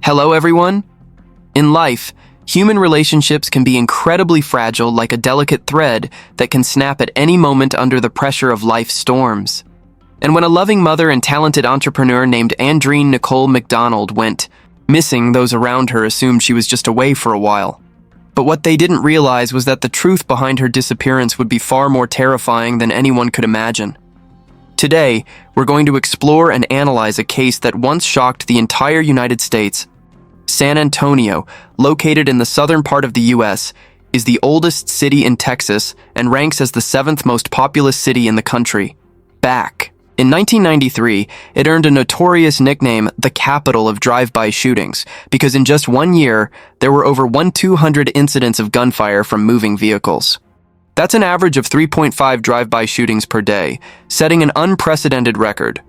Hello, everyone. In life, human relationships can be incredibly fragile, like a delicate thread that can snap at any moment under the pressure of life's storms. And when a loving mother and talented entrepreneur named Andreen Nicole McDonald went missing, those around her assumed she was just away for a while. But what they didn't realize was that the truth behind her disappearance would be far more terrifying than anyone could imagine. Today, we're going to explore and analyze a case that once shocked the entire United States. San Antonio, located in the southern part of the U.S., is the oldest city in Texas and ranks as the 7th most populous city in the country. In 1993, it earned a notorious nickname, the capital of drive-by shootings, because in just 1 year, there were over 200 incidents of gunfire from moving vehicles. That's an average of 3.5 drive-by shootings per day, setting an unprecedented record.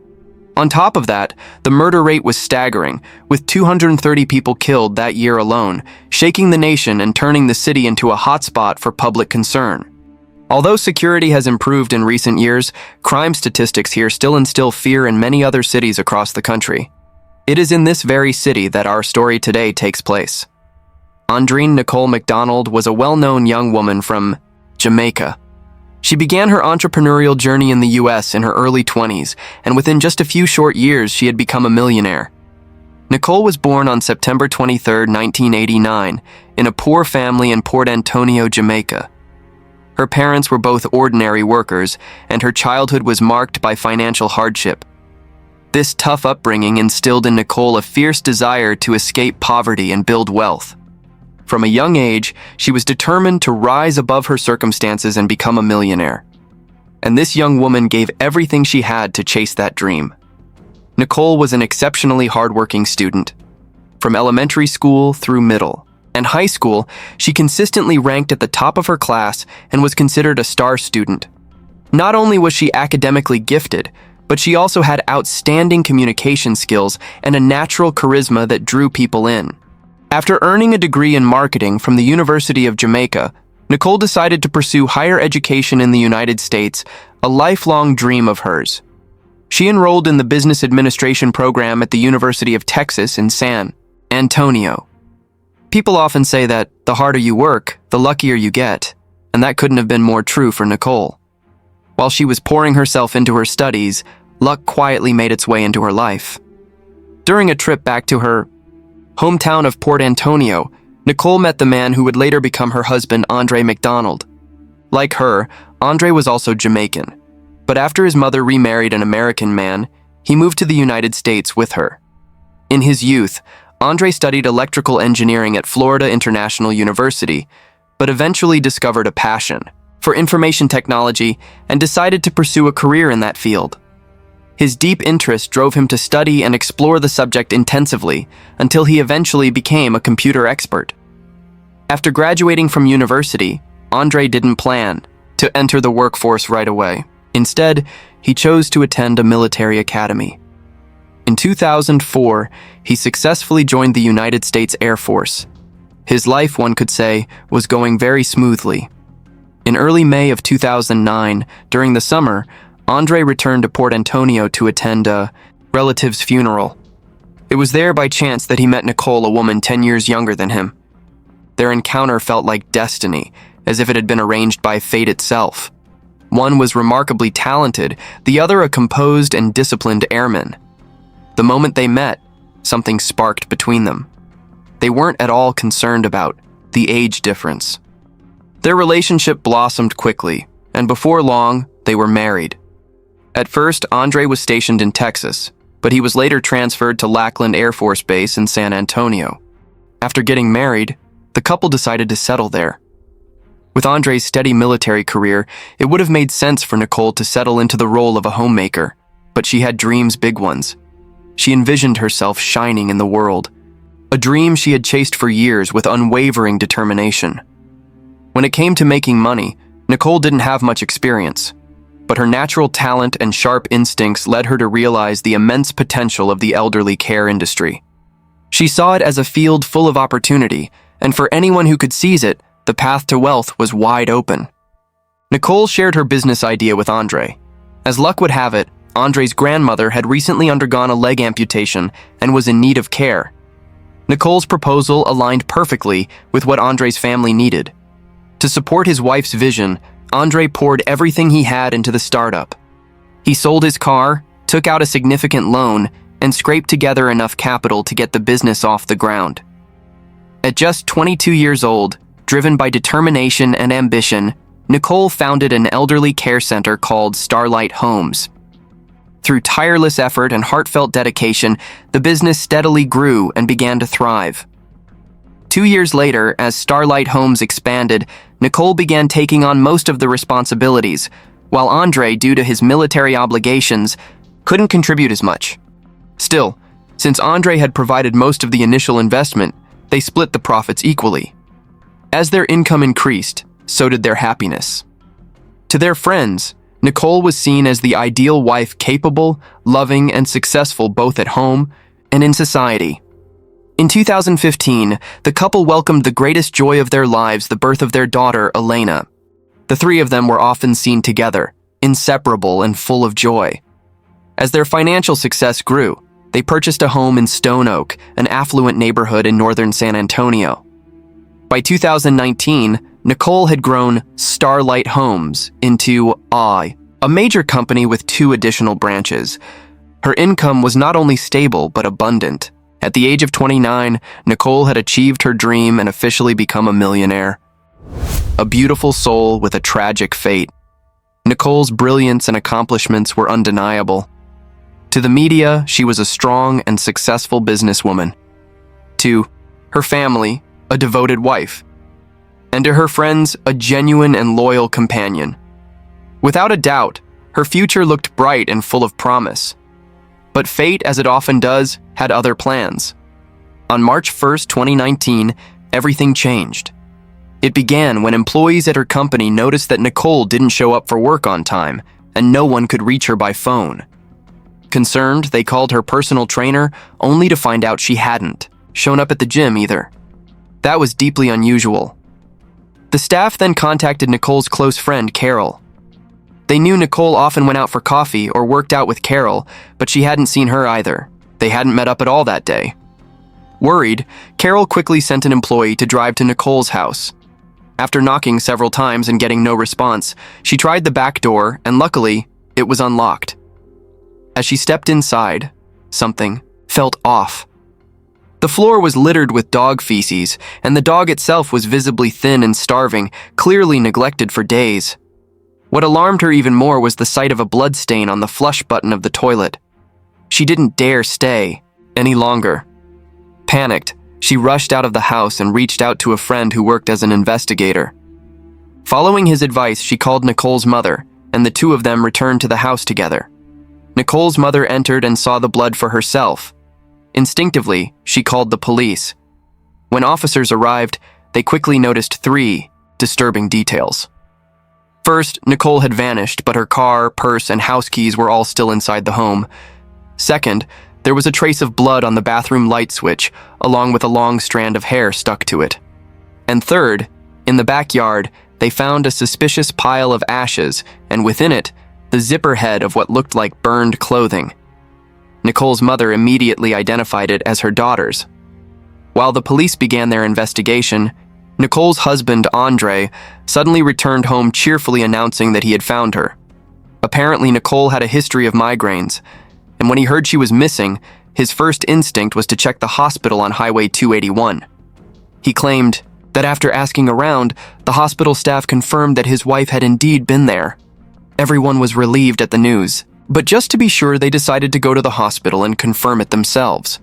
On top of that, the murder rate was staggering, with 230 people killed that year alone, shaking the nation and turning the city into a hotspot for public concern. Although security has improved in recent years, crime statistics here still instill fear in many other cities across the country. It is in this very city that our story today takes place. Andreen Nicole McDonald was a well-known young woman from Jamaica. She began her entrepreneurial journey in the U.S. in her early 20s, and within just a few short years, she had become a millionaire. Nicole was born on September 23, 1989, in a poor family in Port Antonio, Jamaica. Her parents were both ordinary workers, and her childhood was marked by financial hardship. This tough upbringing instilled in Nicole a fierce desire to escape poverty and build wealth. From a young age, she was determined to rise above her circumstances and become a millionaire. And this young woman gave everything she had to chase that dream. Nicole was an exceptionally hardworking student. From elementary school through middle and high school, she consistently ranked at the top of her class and was considered a star student. Not only was she academically gifted, but she also had outstanding communication skills and a natural charisma that drew people in. After earning a degree in marketing from the University of Jamaica, Nicole decided to pursue higher education in the United States, a lifelong dream of hers. She enrolled in the business administration program at the University of Texas in San Antonio. People often say that the harder you work, the luckier you get, and that couldn't have been more true for Nicole. While she was pouring herself into her studies, luck quietly made its way into her life. During a trip back to her hometown of Port Antonio, Nicole met the man who would later become her husband, Andreen McDonald. Like her, Andreen was also Jamaican, but after his mother remarried an American man, he moved to the United States with her. In his youth, Andreen studied electrical engineering at Florida International University, but eventually discovered a passion for information technology and decided to pursue a career in that field. His deep interest drove him to study and explore the subject intensively until he eventually became a computer expert. After graduating from university, Andreen didn't plan to enter the workforce right away. Instead, he chose to attend a military academy. In 2004, he successfully joined the United States Air Force. His life, one could say, was going very smoothly. In early May of 2009, during the summer, Andreen returned to Port Antonio to attend a relative's funeral. It was there by chance that he met Nicole, a woman 10 years younger than him. Their encounter felt like destiny, as if it had been arranged by fate itself. One was remarkably talented, the other a composed and disciplined airman. The moment they met, something sparked between them. They weren't at all concerned about the age difference. Their relationship blossomed quickly, and before long, they were married. At first, Andreen was stationed in Texas, but he was later transferred to Lackland Air Force Base in San Antonio. After getting married, the couple decided to settle there. With Andreen's steady military career, it would have made sense for Nicole to settle into the role of a homemaker, but she had dreams, big ones. She envisioned herself shining in the world, a dream she had chased for years with unwavering determination. When it came to making money, Nicole didn't have much experience, but her natural talent and sharp instincts led her to realize the immense potential of the elderly care industry. She saw it as a field full of opportunity, and for anyone who could seize it, the path to wealth was wide open. Nicole shared her business idea with Andreen. As luck would have it, Andreen's grandmother had recently undergone a leg amputation and was in need of care. Nicole's proposal aligned perfectly with what Andre's family needed. To support his wife's vision, Andre poured everything he had into the startup. He sold his car, took out a significant loan, and scraped together enough capital to get the business off the ground. At just 22 years old, driven by determination and ambition, Nicole founded an elderly care center called Starlight Homes. Through tireless effort and heartfelt dedication, the business steadily grew and began to thrive. 2 years later, as Starlight Homes expanded, Nicole began taking on most of the responsibilities, while Andre, due to his military obligations, couldn't contribute as much. Still, since Andre had provided most of the initial investment, they split the profits equally. As their income increased, so did their happiness. To their friends, Nicole was seen as the ideal wife, capable, loving, and successful both at home and in society. In 2015, the couple welcomed the greatest joy of their lives, the birth of their daughter, Elena. The three of them were often seen together, inseparable and full of joy. As their financial success grew, they purchased a home in Stone Oak, an affluent neighborhood in northern San Antonio. By 2019, Nicole had grown Starlight Homes into a major company with 2 additional branches. Her income was not only stable but abundant. At the age of 29, Nicole had achieved her dream and officially become a millionaire. A beautiful soul with a tragic fate. Nicole's brilliance and accomplishments were undeniable. To the media, she was a strong and successful businesswoman. To her family, a devoted wife. And to her friends, a genuine and loyal companion. Without a doubt, her future looked bright and full of promise. But fate, as it often does, had other plans. On March 1st, 2019, everything changed. It began when employees at her company noticed that Nicole didn't show up for work on time, and no one could reach her by phone. Concerned, they called her personal trainer, only to find out she hadn't shown up at the gym either. That was deeply unusual. The staff then contacted Nicole's close friend, Carol. They knew Nicole often went out for coffee or worked out with Carol, but she hadn't seen her either. They hadn't met up at all that day. Worried, Carol quickly sent an employee to drive to Nicole's house. After knocking several times and getting no response, she tried the back door, and luckily, it was unlocked. As she stepped inside, something felt off. The floor was littered with dog feces, and the dog itself was visibly thin and starving, clearly neglected for days. What alarmed her even more was the sight of a blood stain on the flush button of the toilet. She didn't dare stay any longer. Panicked, she rushed out of the house and reached out to a friend who worked as an investigator. Following his advice, she called Nicole's mother, and the two of them returned to the house together. Nicole's mother entered and saw the blood for herself. Instinctively, she called the police. When officers arrived, they quickly noticed 3 disturbing details. First, Nicole had vanished, but her car, purse, and house keys were all still inside the home. Second, there was a trace of blood on the bathroom light switch, along with a long strand of hair stuck to it. And third, in the backyard, they found a suspicious pile of ashes, and within it, the zipper head of what looked like burned clothing. Nicole's mother immediately identified it as her daughter's. While the police began their investigation, Nicole's husband, Andre, suddenly returned home cheerfully announcing that he had found her. Apparently, Nicole had a history of migraines, and when he heard she was missing, his first instinct was to check the hospital on Highway 281. He claimed that after asking around, the hospital staff confirmed that his wife had indeed been there. Everyone was relieved at the news, but just to be sure, they decided to go to the hospital and confirm it themselves.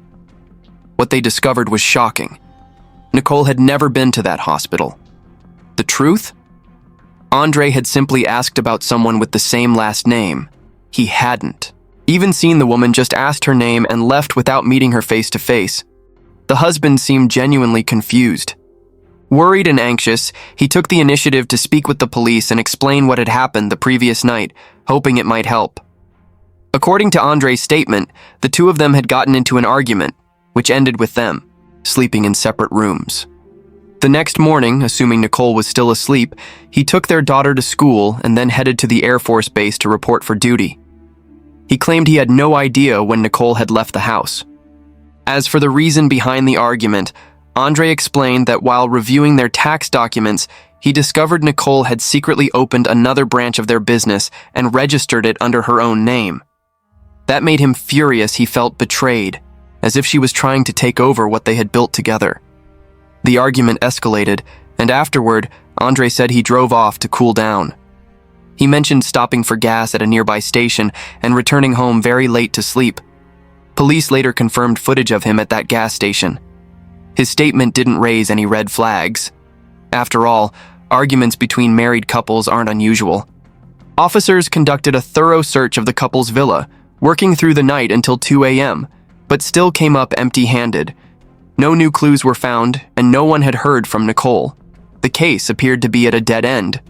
What they discovered was shocking. Nicole had never been to that hospital. The truth? Andre had simply asked about someone with the same last name. He hadn't even seen the woman, just asked her name and left without meeting her face to face. The husband seemed genuinely confused. Worried and anxious, he took the initiative to speak with the police and explain what had happened the previous night, hoping it might help. According to Andre's statement, the two of them had gotten into an argument, which ended with them sleeping in separate rooms. The next morning, assuming Nicole was still asleep, he took their daughter to school and then headed to the Air Force Base to report for duty. He claimed he had no idea when Nicole had left the house. As for the reason behind the argument, Andre explained that while reviewing their tax documents, he discovered Nicole had secretly opened another branch of their business and registered it under her own name. That made him furious. He felt betrayed, as if she was trying to take over what they had built together. The argument escalated, and afterward, Andre said he drove off to cool down. He mentioned stopping for gas at a nearby station and returning home very late to sleep. Police later confirmed footage of him at that gas station. His statement didn't raise any red flags. After all, arguments between married couples aren't unusual. Officers conducted a thorough search of the couple's villa, working through the night until 2 a.m., but still came up empty-handed. No new clues were found, and no one had heard from Nicole. The case appeared to be at a dead end.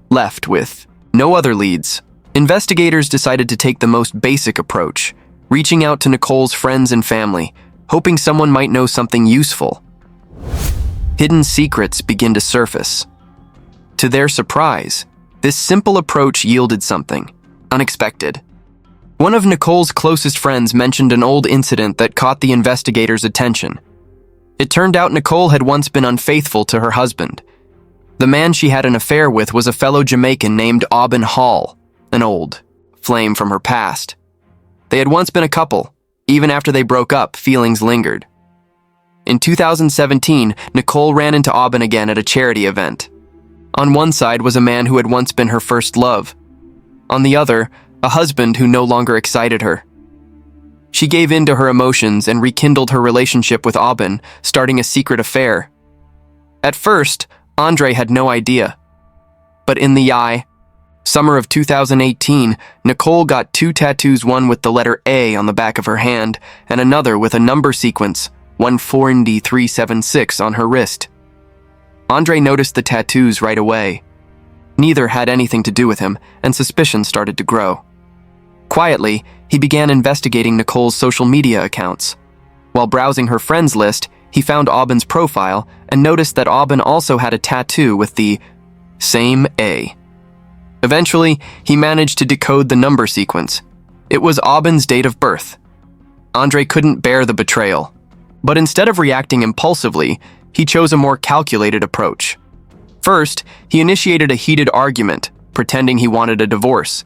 Left with no other leads, investigators decided to take the most basic approach, reaching out to Nicole's friends and family, hoping someone might know something useful. Hidden secrets begin to surface. To their surprise, this simple approach yielded something unexpected. One of Nicole's closest friends mentioned an old incident that caught the investigators' attention. It turned out Nicole had once been unfaithful to her husband. The man she had an affair with was a fellow Jamaican named Aubin Hall, an old flame from her past. They had once been a couple. Even after they broke up, feelings lingered. In 2017, Nicole ran into Aubin again at a charity event. On one side was a man who had once been her first love. On the other, a husband who no longer excited her. She gave in to her emotions and rekindled her relationship with Aubin, starting a secret affair. At first, Andre had no idea. But in the summer of 2018, Nicole got 2 tattoos, one with the letter A on the back of her hand and another with a number sequence, 14376, on her wrist. Andre noticed the tattoos right away. Neither had anything to do with him, and suspicion started to grow. Quietly, he began investigating Nicole's social media accounts. While browsing her friends list, he found Aubin's profile and noticed that Aubin also had a tattoo with the same A. Eventually, he managed to decode the number sequence. It was Aubin's date of birth. Andre couldn't bear the betrayal, but instead of reacting impulsively, he chose a more calculated approach. First, he initiated a heated argument, pretending he wanted a divorce.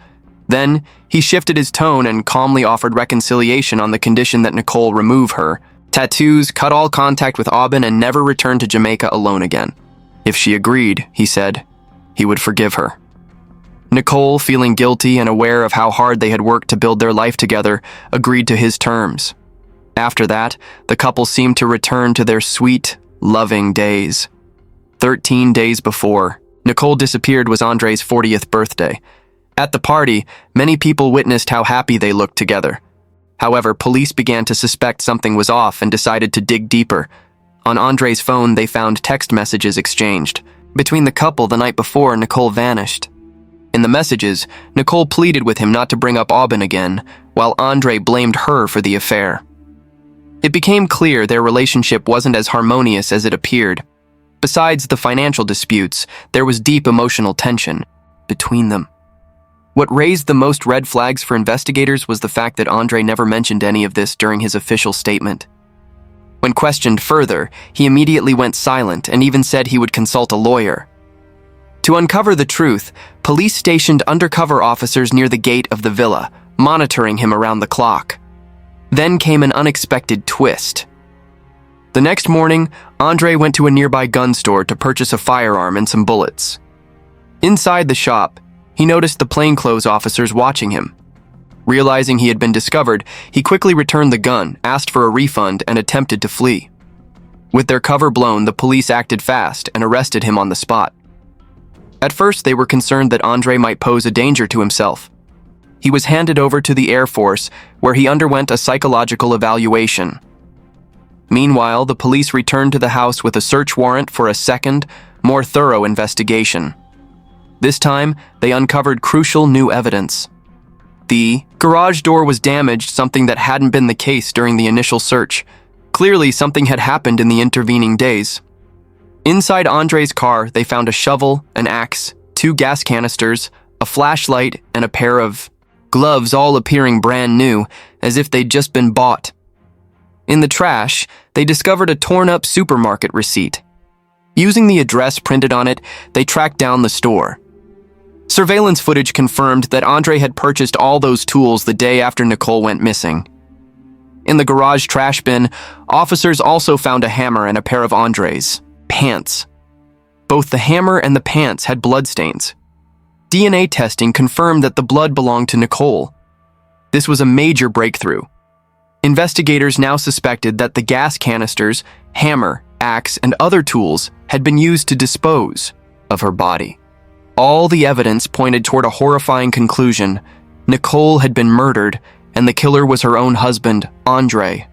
Then, he shifted his tone and calmly offered reconciliation on the condition that Nicole remove her tattoos, cut all contact with Aubin, and never return to Jamaica alone again. If she agreed, he said, he would forgive her. Nicole, feeling guilty and aware of how hard they had worked to build their life together, agreed to his terms. After that, the couple seemed to return to their sweet, loving days. 13 days before, Nicole disappeared was Andre's 40th birthday. At the party, many people witnessed how happy they looked together. However, police began to suspect something was off and decided to dig deeper. On Andre's phone, they found text messages exchanged. Between the couple the night before, Nicole vanished. In the messages, Nicole pleaded with him not to bring up Aubin again, while Andre blamed her for the affair. It became clear their relationship wasn't as harmonious as it appeared. Besides the financial disputes, there was deep emotional tension between them. What raised the most red flags for investigators was the fact that Andre never mentioned any of this during his official statement. When questioned further, he immediately went silent and even said he would consult a lawyer. To uncover the truth, police stationed undercover officers near the gate of the villa, monitoring him around the clock. Then came an unexpected twist. The next morning, Andre went to a nearby gun store to purchase a firearm and some bullets. Inside the shop, he noticed the plainclothes officers watching him. Realizing he had been discovered, he quickly returned the gun, asked for a refund, and attempted to flee. With their cover blown, the police acted fast and arrested him on the spot. At first, they were concerned that Andre might pose a danger to himself. He was handed over to the Air Force, where he underwent a psychological evaluation. Meanwhile, the police returned to the house with a search warrant for a second, more thorough investigation. This time, they uncovered crucial new evidence. The garage door was damaged, something that hadn't been the case during the initial search. Clearly, something had happened in the intervening days. Inside Andre's car, they found a shovel, an axe, 2 gas canisters, a flashlight, and a pair of gloves, all appearing brand new, as if they'd just been bought. In the trash, they discovered a torn-up supermarket receipt. Using the address printed on it, they tracked down the store. Surveillance footage confirmed that Andre had purchased all those tools the day after Nicole went missing. In the garage trash bin, officers also found a hammer and a pair of Andre's pants. Both the hammer and the pants had bloodstains. DNA testing confirmed that the blood belonged to Nicole. This was a major breakthrough. Investigators now suspected that the gas canisters, hammer, axe, and other tools had been used to dispose of her body. All the evidence pointed toward a horrifying conclusion. Nicole had been murdered, and the killer was her own husband, Andre.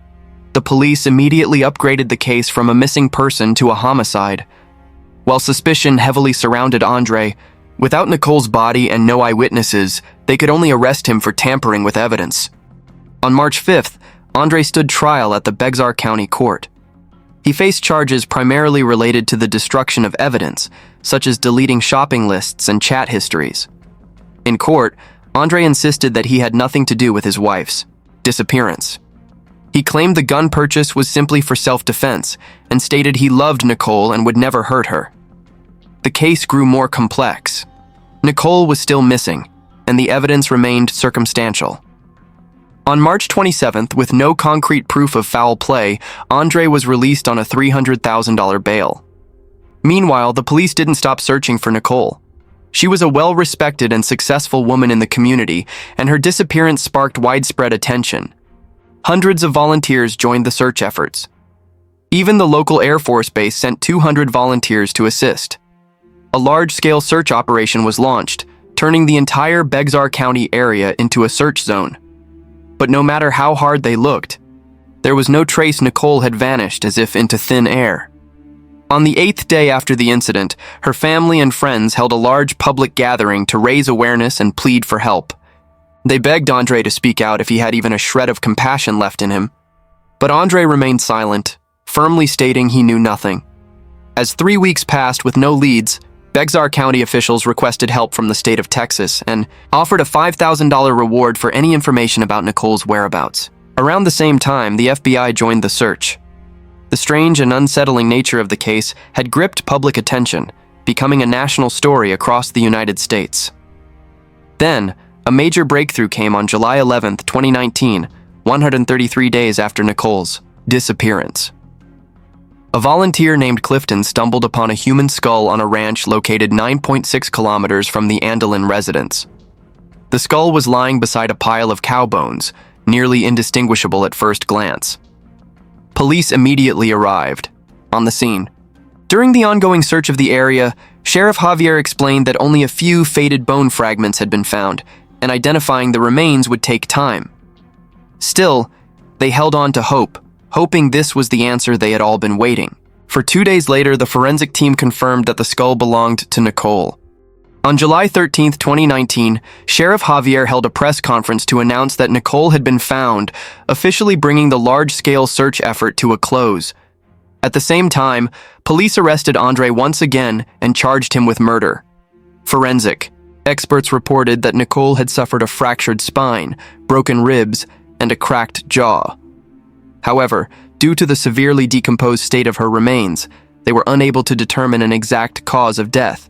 The police immediately upgraded the case from a missing person to a homicide. While suspicion heavily surrounded Andre, without Nicole's body and no eyewitnesses, they could only arrest him for tampering with evidence. On March 5th, Andre stood trial at the Bexar County Court. He faced charges primarily related to the destruction of evidence, such as deleting shopping lists and chat histories. In court, Andre insisted that he had nothing to do with his wife's disappearance. He claimed the gun purchase was simply for self-defense and stated he loved Nicole and would never hurt her. The case grew more complex. Nicole was still missing, and the evidence remained circumstantial. On March 27th, with no concrete proof of foul play, Andre was released on a $300,000 bail. Meanwhile, the police didn't stop searching for Nicole. She was a well-respected and successful woman in the community, and her disappearance sparked widespread attention. Hundreds of volunteers joined the search efforts. Even the local Air Force Base sent 200 volunteers to assist. A large-scale search operation was launched, turning the entire Bexar County area into a search zone. But no matter how hard they looked, there was no trace Nicole had vanished as if into thin air. On the 8th day after the incident, her family and friends held a large public gathering to raise awareness and plead for help. They begged Andre to speak out if he had even a shred of compassion left in him. But Andre remained silent, firmly stating he knew nothing. As 3 weeks passed with no leads, Bexar County officials requested help from the state of Texas and offered a $5,000 reward for any information about Nicole's whereabouts. Around the same time, the FBI joined the search. The strange and unsettling nature of the case had gripped public attention, becoming a national story across the United States. Then, a major breakthrough came on July 11, 2019, 133 days after Nicole's disappearance. A volunteer named Clifton stumbled upon a human skull on a ranch located 9.6 kilometers from the Andelin residence. The skull was lying beside a pile of cow bones, nearly indistinguishable at first glance. Police immediately arrived on the scene. During the ongoing search of the area, Sheriff Javier explained that only a few faded bone fragments had been found, and identifying the remains would take time. Still, they held on to hope, hoping this was the answer they had all been waiting. For 2 days later, the forensic team confirmed that the skull belonged to Nicole. On July 13, 2019, Sheriff Javier held a press conference to announce that Nicole had been found, officially bringing the large-scale search effort to a close. At the same time, police arrested Andre once again and charged him with murder. Forensic experts reported that Nicole had suffered a fractured spine, broken ribs, and a cracked jaw. However, due to the severely decomposed state of her remains, they were unable to determine an exact cause of death.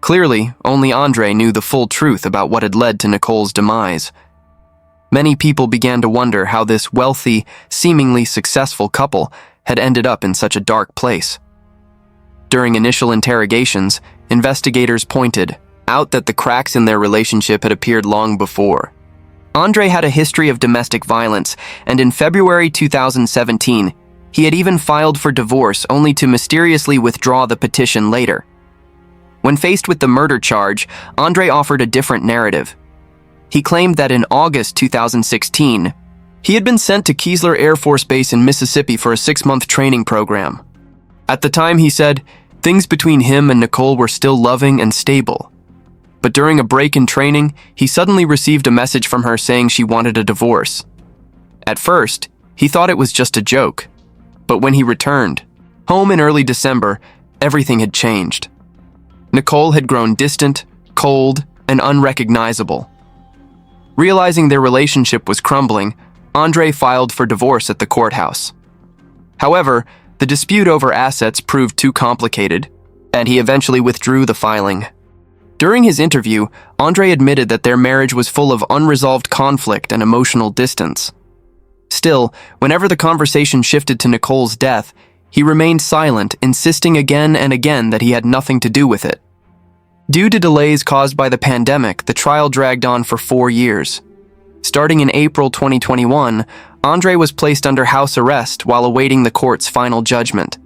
Clearly, only Andre knew the full truth about what had led to Nicole's demise. Many people began to wonder how this wealthy, seemingly successful couple had ended up in such a dark place. During initial interrogations, investigators pointed out that the cracks in their relationship had appeared long before. Andre had a history of domestic violence, and in February 2017, he had even filed for divorce only to mysteriously withdraw the petition later. When faced with the murder charge, Andre offered a different narrative. He claimed that in August 2016, he had been sent to Keesler Air Force Base in Mississippi for a 6-month training program. At the time, he said, things between him and Nicole were still loving and stable. But during a break in training, he suddenly received a message from her saying she wanted a divorce. At first, he thought it was just a joke. But when he returned home in early December, everything had changed. Nicole had grown distant, cold, and unrecognizable. Realizing their relationship was crumbling, Andreen filed for divorce at the courthouse. However, the dispute over assets proved too complicated, and he eventually withdrew the filing. During his interview, Andreen admitted that their marriage was full of unresolved conflict and emotional distance. Still, whenever the conversation shifted to Nicole's death, he remained silent, insisting again and again that he had nothing to do with it. Due to delays caused by the pandemic, the trial dragged on for 4 years. Starting in April 2021, Andreen was placed under house arrest while awaiting the court's final judgment.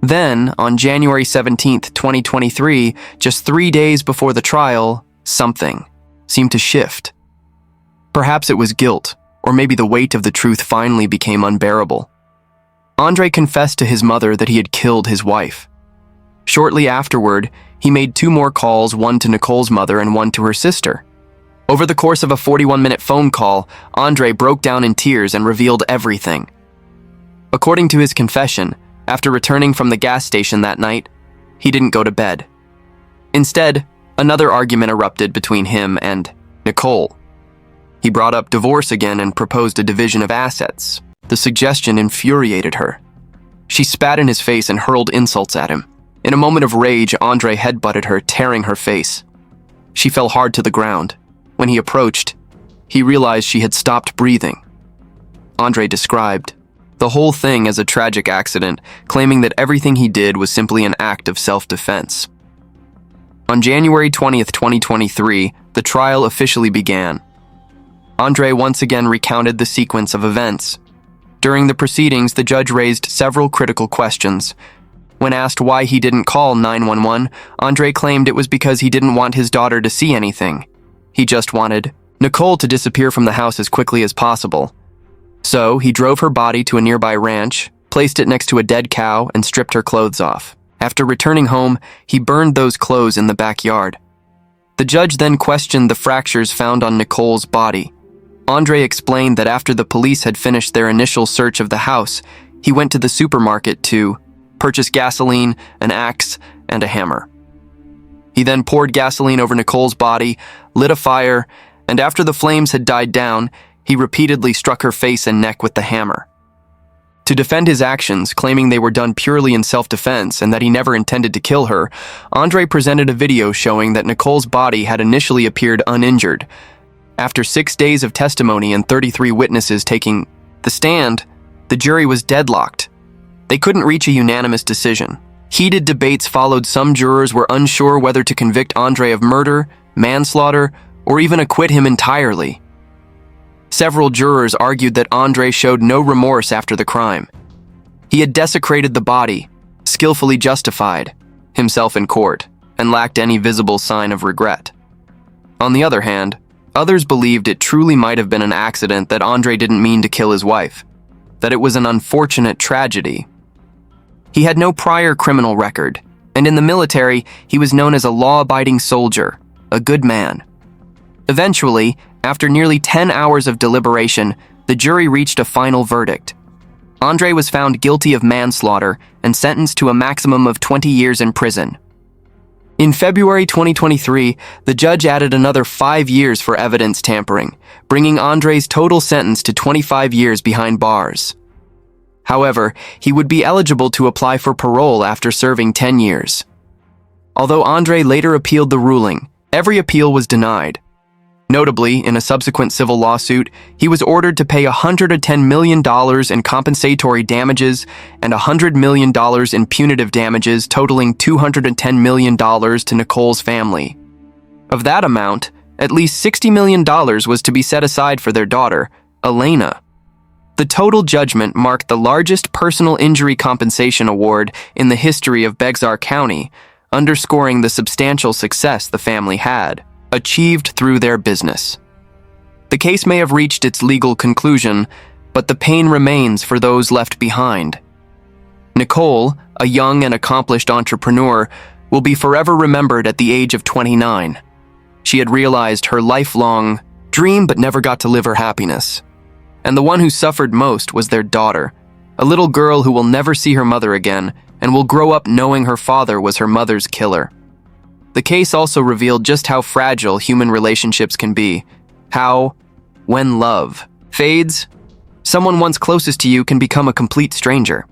Then, on January 17, 2023, just 3 days before the trial, something seemed to shift. Perhaps it was guilt, or maybe the weight of the truth finally became unbearable. Andreen confessed to his mother that he had killed his wife. Shortly afterward, he made 2 more calls, one to Nicole's mother and one to her sister. Over the course of a 41-minute phone call, Andreen broke down in tears and revealed everything. According to his confession, after returning from the gas station that night, he didn't go to bed. Instead, another argument erupted between him and Nicole. He brought up divorce again and proposed a division of assets. The suggestion infuriated her. She spat in his face and hurled insults at him. In a moment of rage, Andreen headbutted her, tearing her face. She fell hard to the ground. When he approached, he realized she had stopped breathing. Andreen described the whole thing as a tragic accident, claiming that everything he did was simply an act of self-defense. On January 20, 2023, the trial officially began. Andreen once again recounted the sequence of events. During the proceedings, the judge raised several critical questions. When asked why he didn't call 911, Andreen claimed it was because he didn't want his daughter to see anything. He just wanted Nicole to disappear from the house as quickly as possible. So, he drove her body to a nearby ranch, placed it next to a dead cow, and stripped her clothes off. After returning home, he burned those clothes in the backyard. The judge then questioned the fractures found on Nicole's body. Andreen explained that after the police had finished their initial search of the house, he went to the supermarket to purchase gasoline, an axe, and a hammer. He then poured gasoline over Nicole's body, lit a fire, and after the flames had died down, he repeatedly struck her face and neck with the hammer. To defend his actions, claiming they were done purely in self-defense and that he never intended to kill her, Andreen presented a video showing that Nicole's body had initially appeared uninjured. After 6 days of testimony and 33 witnesses taking the stand, the jury was deadlocked. They couldn't reach a unanimous decision. Heated debates followed. Some jurors were unsure whether to convict Andreen of murder, manslaughter, or even acquit him entirely. Several jurors argued that Andreen showed no remorse after the crime. He had desecrated the body, skillfully justified himself in court, and lacked any visible sign of regret. On the other hand, others believed it truly might have been an accident, that Andreen didn't mean to kill his wife, that it was an unfortunate tragedy. He had no prior criminal record, and in the military, he was known as a law-abiding soldier, a good man. Eventually, after nearly 10 hours of deliberation, the jury reached a final verdict. Andreen was found guilty of manslaughter and sentenced to a maximum of 20 years in prison. In February 2023, the judge added another 5 years for evidence tampering, bringing Andreen's total sentence to 25 years behind bars. However, he would be eligible to apply for parole after serving 10 years. Although Andreen later appealed the ruling, every appeal was denied. Notably, in a subsequent civil lawsuit, he was ordered to pay $110 million in compensatory damages and $100 million in punitive damages, totaling $210 million to Nicole's family. Of that amount, at least $60 million was to be set aside for their daughter, Elena. The total judgment marked the largest personal injury compensation award in the history of Bexar County, underscoring the substantial success the family had achieved through their business. The case may have reached its legal conclusion, but the pain remains for those left behind. Nicole, a young and accomplished entrepreneur, will be forever remembered at the age of 29. She had realized her lifelong dream but never got to live her happiness. And the one who suffered most was their daughter, a little girl who will never see her mother again and will grow up knowing her father was her mother's killer. The case also revealed just how fragile human relationships can be, how, when love fades, someone once closest to you can become a complete stranger.